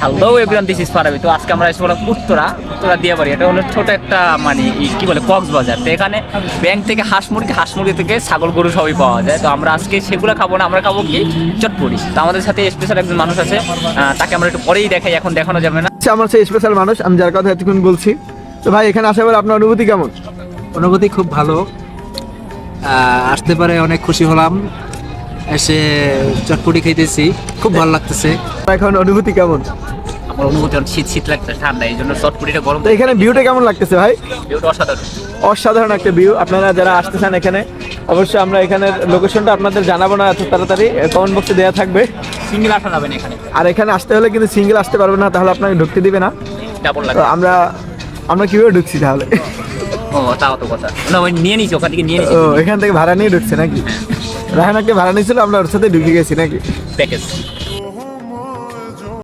Hello everyone, this is Farabi. তো আজকে আমরা এসে বললাম উত্তরা দিয়ে পারি। এটা হলো ছোট একটা মানে কি বলে কক্সবাজার। তো এখানে ব্যাংক থেকে হাঁস মুরগি থেকে ছাগল গরু সবই পাওয়া যায়। তো আমরা আজকে সেগুলো খাবো না, আমরা খাবো কি চটপটি। তো আমাদের সাথে স্পেশাল একজন মানুষ আছে, তাকে আমরা একটু পরেই দেখাই, এখন দেখানো যাবে না। আমার সেই স্পেশাল মানুষ, আমি যার কথা এতক্ষণ বলছি। তো ভাই এখানে আসার পর আপনার অনুভূতি কেমন? অনুভূতি খুব ভালো, আসতে পারে অনেক খুশি হলাম। এসে চটপটি খাইতেছি, খুব ভালো লাগতেছে। এখন অনুভূতি কেমন? আমার অনুভূতি শীত শীত লাগছে, ঠান্ডা, এই জন্য চটপটিটা গরম। তো এখানে ভিউটা কেমন লাগতেছে ভাই? ভিউটা অসাধারণ, অসাধারণ একটা ভিউ। আপনারা যারা আসতে চান এখানে, অবশ্যই আমরা এখানের লোকেশনটা আপনাদের জানাবো না এত তাড়াতাড়ি, কমেন্ট বক্সে দেওয়া থাকবে। সিঙ্গেল আসা যাবে না এখানে, আর এখানে আসতে হলে কিন্তু সিঙ্গেল আসতে পারবে না, তাহলে আপনাকে ঢুকতে দিবে না। ডাবল তো লাগবে। আমরা কিভাবে ঢুকছি তাহলে? ও তাও তো কথা না, ওই নিয়ে নিছি, ওখান থেকে নিয়ে নিছি। ও এখান থেকে ভাড়া নিয়ে ঢুকছে নাকি? রাহানাকে ভাড়া নিয়েছিল, আমরা ওর সাথে ঢুকে গেছি নাকি? প্যাকেজ